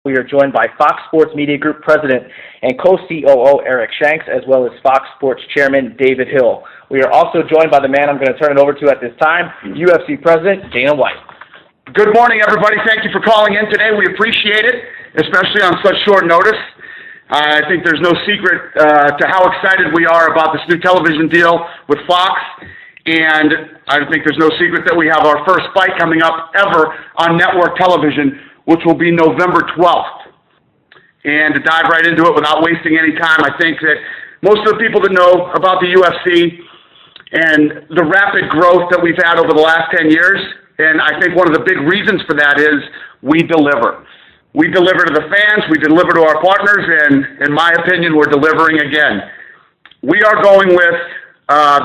We are joined by Fox Sports Media Group President and co-COO Erick Shanks, as well as Fox Sports Chairman David Hill. We are also joined by the man I'm going to turn it over to at this time, UFC President Dana White. Good morning, everybody. Thank you for calling in today. We appreciate it, especially on such short notice. I think there's no secret to how excited we are about this new television deal with Fox, and I think there's no secret that we have our first fight coming up ever on network television, which will be November 12th. And to dive right into it without wasting any time, I think that most of the people that know about the UFC and the rapid growth that we've had over the last 10 years, and I think one of the big reasons for that is we deliver. We deliver to the fans, we deliver to our partners, and in my opinion, we're delivering again. We are going with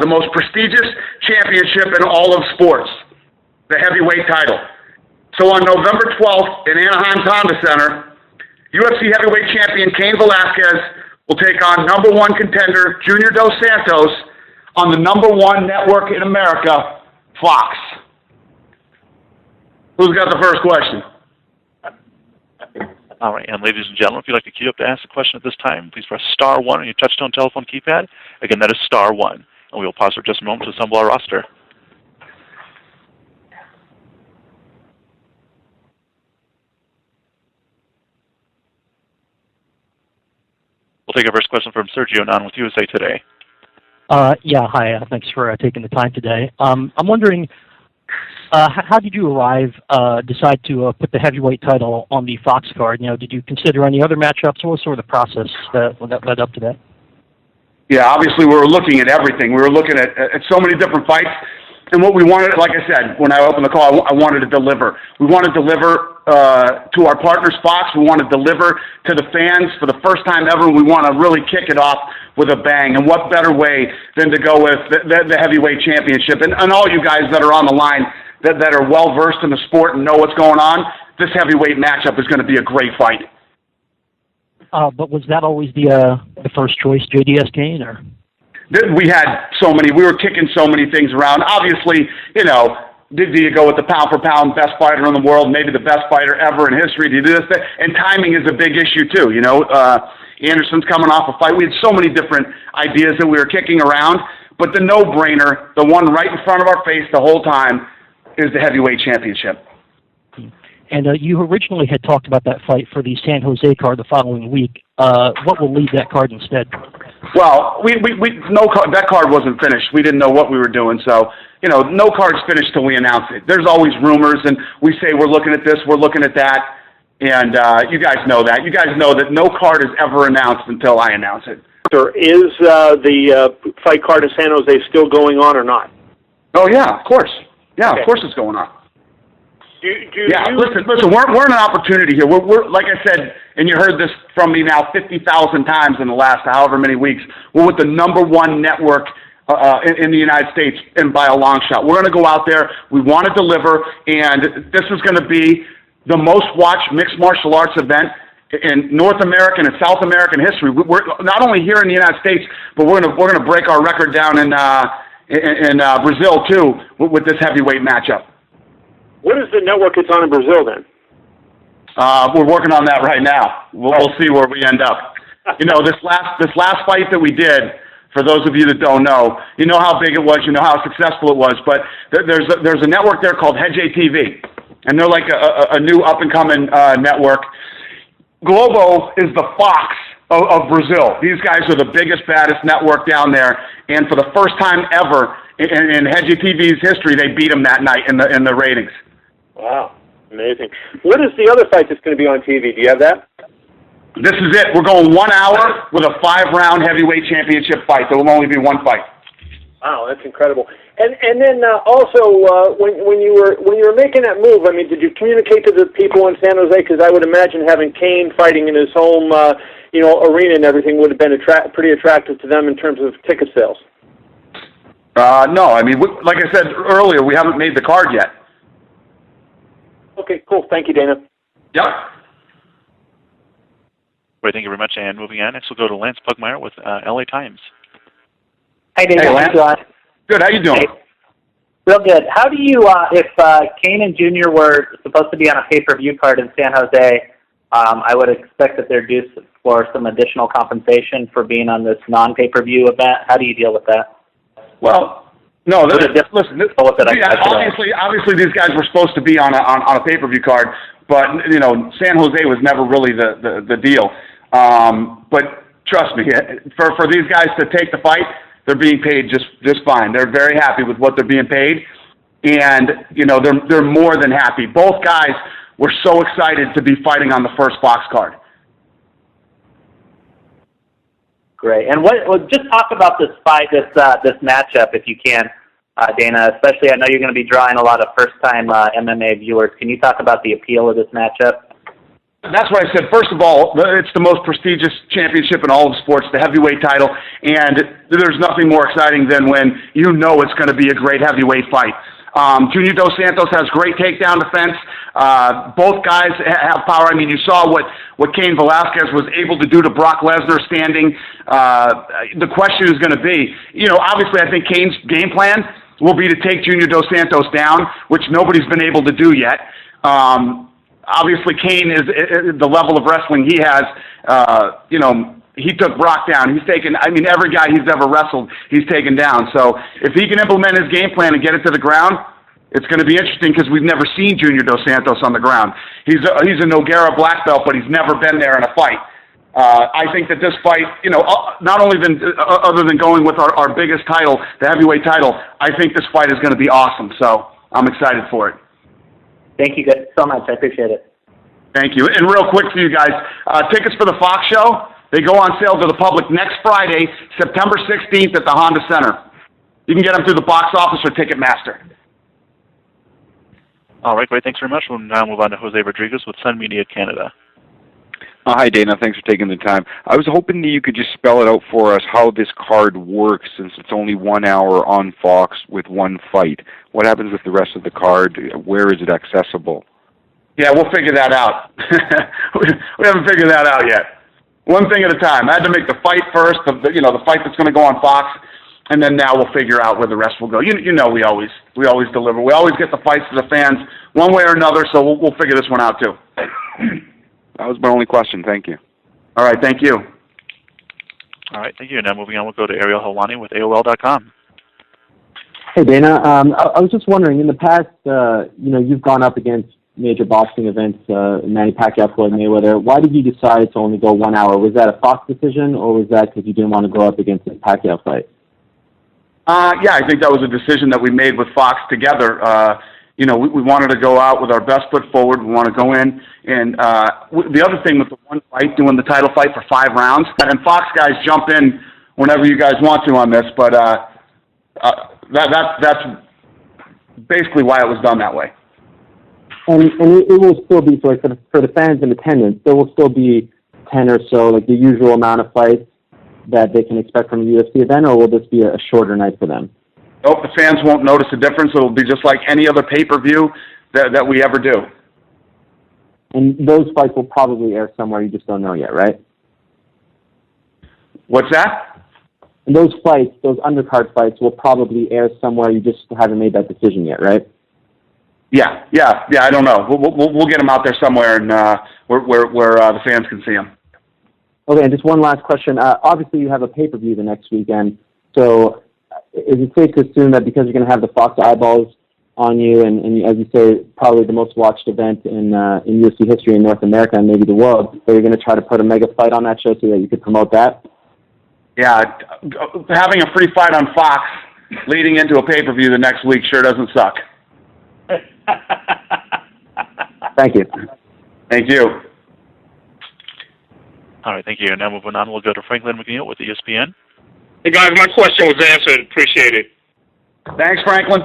the most prestigious championship in all of sports, the heavyweight title. So on November 12th in Anaheim's Honda Center, UFC heavyweight champion Cain Velasquez will take on number one contender Junior dos Santos on the number one network in America, Fox. Who's got the first question? All right, and ladies and gentlemen, if you'd like to queue up to ask a question at this time, please press *1 on your touchtone telephone keypad. Again, that is *1. And we will pause for just a moment to assemble our roster. We'll take our first question from Sergio Non with USA Today. Yeah, hi. Thanks for taking the time today. I'm wondering, how did you decide to put the heavyweight title on the Fox card? You know, did you consider any other matchups? What was sort of the process that led up to that? Yeah, obviously we were looking at everything. We were looking at so many different fights. And what we wanted, like I said, when I opened the call, I wanted to deliver. We want to deliver to our partners, Fox. We want to deliver to the fans for the first time ever. We want to really kick it off with a bang. And what better way than to go with the heavyweight championship? And all you guys that are on the line that are well-versed in the sport and know what's going on, this heavyweight matchup is going to be a great fight. But was that always the first choice, JDS Cain, or? We had so many. We were kicking so many things around. Obviously, you know, do you go with the pound-for-pound best fighter in the world, maybe the best fighter ever in history? Do you do this? And timing is a big issue, too. You know, Anderson's coming off a fight. We had so many different ideas that we were kicking around. But the no-brainer, the one right in front of our face the whole time, is the heavyweight championship. And you originally had talked about that fight for the San Jose card the following week. What will lead that card instead? Well, that card wasn't finished. We didn't know what we were doing, so you know, no card's finished till we announce it. There's always rumors, and we say we're looking at this, we're looking at that, and you guys know that. You guys know that no card is ever announced until I announce it. Is the fight card in San Jose still going on or not? Oh yeah, of course. Yeah, okay. Of course it's going on. Listen, we're in an opportunity here. We're like I said, and you heard this from me now 50,000 times in the last however many weeks. We're with the number one network in the United States, and by a long shot. We're going to go out there. We want to deliver, and this is going to be the most watched mixed martial arts event in North American and South American history. We're not only here in the United States, but we're going to break our record down in Brazil too with this heavyweight matchup. What is the network it's on in Brazil then? We're working on that right now. We'll see where we end up. You know, this last fight that we did, for those of you that don't know, you know how big it was, you know how successful it was, but there's a network there called Hedge TV, and they're like a new up-and-coming network. Globo is the Fox of Brazil. These guys are the biggest, baddest network down there, and for the first time ever in Hedge TV's history, they beat them that night in the ratings. Wow, amazing. What is the other fight that's going to be on TV? Do you have that? This is it. We're going 1 hour with a 5-round heavyweight championship fight. There will only be one fight. Wow, that's incredible. And then also when you were making that move, I mean, did you communicate to the people in San Jose? Because I would imagine having Cain fighting in his home, arena and everything would have been pretty attractive to them in terms of ticket sales. No, I mean, like I said earlier, we haven't made the card yet. Okay, cool. Thank you, Dana. Yep. Great, thank you very much. And moving on, next we'll go to Lance Pugmire with LA Times. Hi, Dana. Hey, Lance. Good. How you doing? Hey. Real good. How do you, if Cain and Junior were supposed to be on a pay-per-view card in San Jose, I would expect that they're due for some additional compensation for being on this non-pay-per-view event. How do you deal with that? Well, no, listen, obviously these guys were supposed to be on a pay-per-view card, but, San Jose was never really the deal. But trust me, for these guys to take the fight, they're being paid just fine. They're very happy with what they're being paid, and, they're more than happy. Both guys were so excited to be fighting on the first Fox card. Great. And just talk about this fight, this matchup, if you can, Dana. Especially, I know you're going to be drawing a lot of first-time MMA viewers. Can you talk about the appeal of this matchup? That's what I said. First of all, it's the most prestigious championship in all of sports, the heavyweight title, and there's nothing more exciting than when you know it's going to be a great heavyweight fight. Junior dos Santos has great takedown defense. Both guys have power. I mean, you saw what Cain Velasquez was able to do to Brock Lesnar standing. The question is going to be, obviously I think Cain's game plan will be to take Junior dos Santos down, which nobody's been able to do yet. Obviously Cain is the level of wrestling he has, he took Brock down. He's taken, every guy he's ever wrestled, he's taken down. So if he can implement his game plan and get it to the ground, it's going to be interesting because we've never seen Junior dos Santos on the ground. He's a Nogueira black belt, but he's never been there in a fight. I think that this fight, not only other than going with our biggest title, the heavyweight title, I think this fight is going to be awesome. So I'm excited for it. Thank you guys so much. I appreciate it. Thank you. And real quick for you guys, tickets for the Fox show, they go on sale to the public next Friday, September 16th at the Honda Center. You can get them through the box office or Ticketmaster. All right, great. Thanks very much. We'll now move on to Jose Rodriguez with Sun Media Canada. Hi, Dana. Thanks for taking the time. I was hoping that you could just spell it out for us how this card works, since it's only 1 hour on Fox with one fight. What happens with the rest of the card? Where is it accessible? Yeah, we'll figure that out. We haven't figured that out yet. One thing at a time. I had to make the fight first, the fight that's going to go on Fox, and then now we'll figure out where the rest will go. We always deliver. We always get the fights to the fans one way or another, so we'll figure this one out too. That was my only question. Thank you. All right, thank you. All right, thank you. Now moving on, we'll go to Ariel Helwani with AOL.com. Hey, Dana. I was just wondering, in the past, you've gone up against major boxing events, Manny Pacquiao, Floyd Mayweather. Why did you decide to only go 1 hour? Was that a Fox decision, or was that because you didn't want to go up against the Pacquiao fight? Yeah, I think that was a decision that we made with Fox together. We wanted to go out with our best foot forward. We want to go in, and the other thing with the one fight, doing the title fight for 5 rounds, and Fox guys jump in whenever you guys want to on this, but that's basically why it was done that way. And it will still be, for the fans in attendance, there will still be 10 or so, like the usual amount of fights that they can expect from a UFC event, or will this be a shorter night for them? Nope, the fans won't notice a difference. It'll be just like any other pay-per-view that we ever do. And those fights will probably air somewhere, you just don't know yet, right? What's that? And those fights, those undercard fights, will probably air somewhere, you just haven't made that decision yet, right? Yeah. I don't know. We'll get them out there somewhere, and where the fans can see them. Okay, and just one last question. Obviously, you have a pay-per-view the next weekend, so is it safe to assume that because you're going to have the Fox eyeballs on you, and as you say, probably the most watched event in UFC history in North America and maybe the world, that you're going to try to put a mega fight on that show so that you could promote that? Yeah, having a free fight on Fox leading into a pay-per-view the next week sure doesn't suck. Thank you. Thank you. All right, thank you. Now moving on, we'll go to Franklin McNeil with ESPN. Hey, guys, my question was answered. Appreciate it. Thanks, Franklin.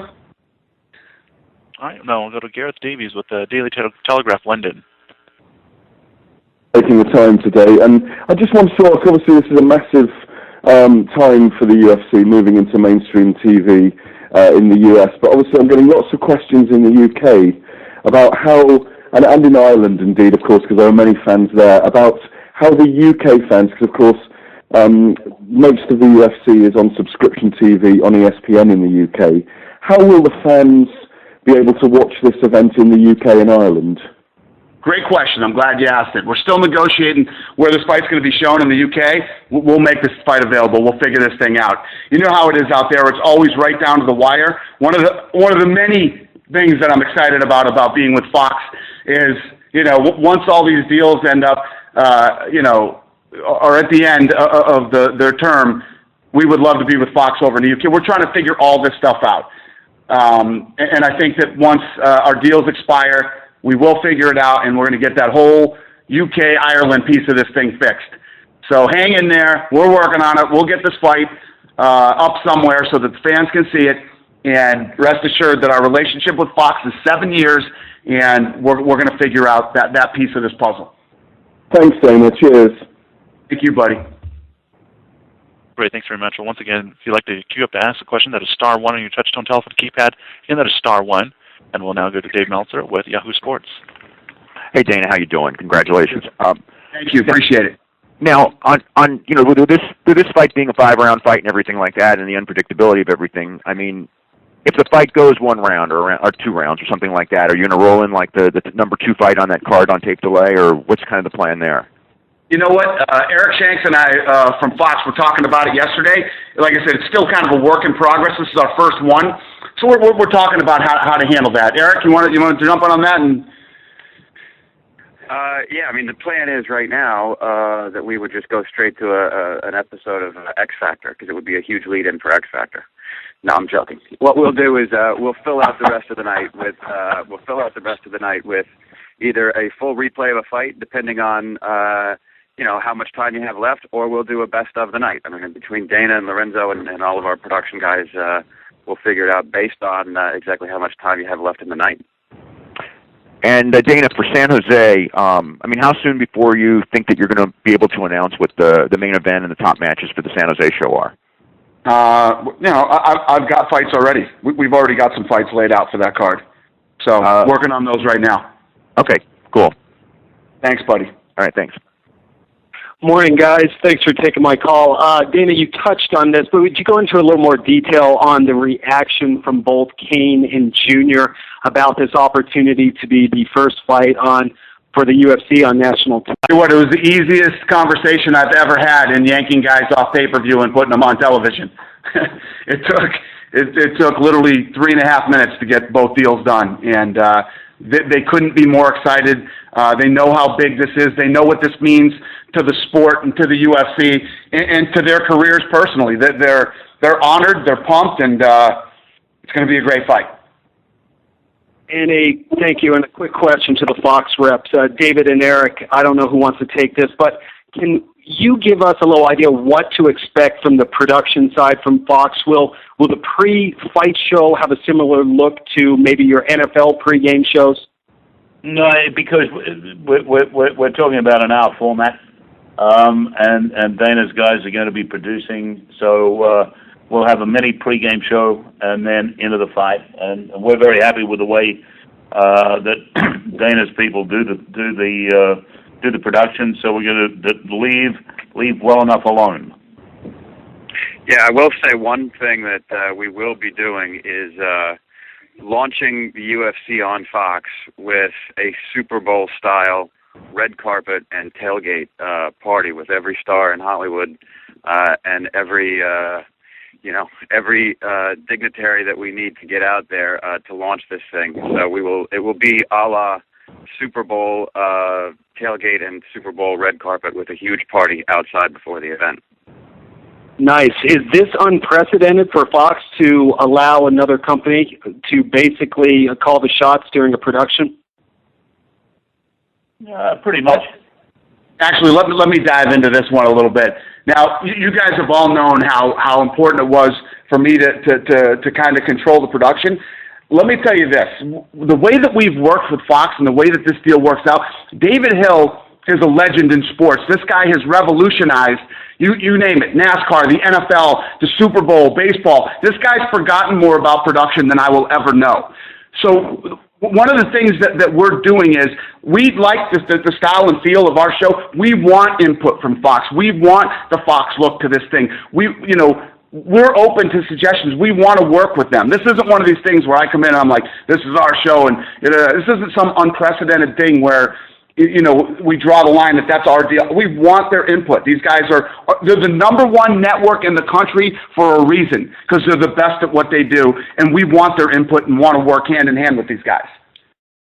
All right, now we'll go to Gareth Davies with the Daily Telegraph London. Taking the time today, and I just want to talk, obviously this is a massive time for the UFC moving into mainstream TV in the US, but obviously I'm getting lots of questions in the UK about how, and in Ireland indeed, of course, because there are many fans there, about how the UK fans, because of course most of the UFC is on subscription TV on ESPN in the UK. How will the fans be able to watch this event in the UK and Ireland? Great question. I'm glad you asked it. We're still negotiating where this fight's going to be shown in the UK. We'll make this fight available. We'll figure this thing out. You know how it is out there. It's always right down to the wire. One of the many things that I'm excited about being with Fox is, once all these deals end up, are at the end of their term, we would love to be with Fox over in the UK. We're trying to figure all this stuff out. And I think that once our deals expire, we will figure it out, and we're going to get that whole UK-Ireland piece of this thing fixed. So hang in there. We're working on it. We'll get this fight up somewhere so that the fans can see it. And rest assured that our relationship with Fox is 7 years, and we're going to figure out that piece of this puzzle. Thanks, Dana. Cheers. Thank you, buddy. Great, thanks very much. Well, once again, if you'd like to queue up to ask a question, that is star 1 on your touch-tone telephone keypad. Again, that is star 1. And we'll now go to Dave Meltzer with Yahoo Sports. Hey, Dana, how you doing? Congratulations. Thank you. Appreciate it. Now, with this fight being a 5-round fight and everything like that, and the unpredictability of everything, I mean, if the fight goes 1 round or 2 rounds or something like that, are you going to roll in like the number 2 fight on that card on tape delay, or what's kind of the plan there? You know what? Erick Shanks and I from Fox were talking about it yesterday. Like I said, it's still kind of a work in progress. This is our first one, so we're talking about how to handle that. Eric, you want to jump on that? And yeah, I mean, the plan is right now that we would just go straight to an episode of X Factor, because it would be a huge lead-in for X Factor. No, I'm joking. What we'll do is we'll fill out the rest of the night with either a full replay of a fight, depending on how much time you have left, or we'll do a best of the night. I mean, between Dana and Lorenzo and all of our production guys, we'll figure it out based on exactly how much time you have left in the night. And Dana, for San Jose, I mean, how soon before you think that you're going to be able to announce what the main event and the top matches for the San Jose show are? I've got fights already. We've already got some fights laid out for that card. So working on those right now. Okay, cool. Thanks, buddy. All right, thanks. Morning, guys. Thanks for taking my call. Dana, you touched on this, but would you go into a little more detail on the reaction from both Cain and Junior about this opportunity to be the first fight for the UFC on national TV? It was the easiest conversation I've ever had in yanking guys off pay-per-view and putting them on television. It took literally 3.5 minutes to get both deals done, and they couldn't be more excited. They know how big this is. They know what this means to the sport and to the UFC and to their careers personally. They're honored, they're pumped, and it's going to be a great fight. And thank you, and a quick question to the Fox reps. David and Eric, I don't know who wants to take this, but can you give us a little idea what to expect from the production side from Fox? Will the pre-fight show have a similar look to maybe your NFL pregame shows? No, because we're talking about an hour format, and Dana's guys are going to be producing, so we'll have a mini pregame show and then into the fight, and we're very happy with the way that Dana's people do the production. So we're going to leave well enough alone. Yeah, I will say one thing that we will be doing is launching the UFC on Fox with a Super Bowl style red carpet and tailgate party with every star in Hollywood and every dignitary that we need to get out there to launch this thing. So it will be a la Super Bowl tailgate and Super Bowl red carpet with a huge party outside before the event. Nice. Is this unprecedented for Fox to allow another company to basically call the shots during a production? Pretty much. Actually, let me dive into this one a little bit. Now, you guys have all known how important it was for me to kind of control the production. Let me tell you this. The way that we've worked with Fox and the way that this deal works out, David Hill is a legend in sports. This guy has revolutionized, you name it, NASCAR, the NFL, the Super Bowl, baseball. This guy's forgotten more about production than I will ever know. So one of the things that we're doing is we like the style and feel of our show. We want input from Fox. We want the Fox look to this thing. We're open to suggestions. We want to work with them. This isn't one of these things where I come in and I'm like, this is our show, and this isn't some unprecedented thing where you know, we draw the line that that's our deal. We want their input. These guys they're the #1 network in the country for a reason, because they're the best at what they do, and we want their input and want to work hand in hand with these guys.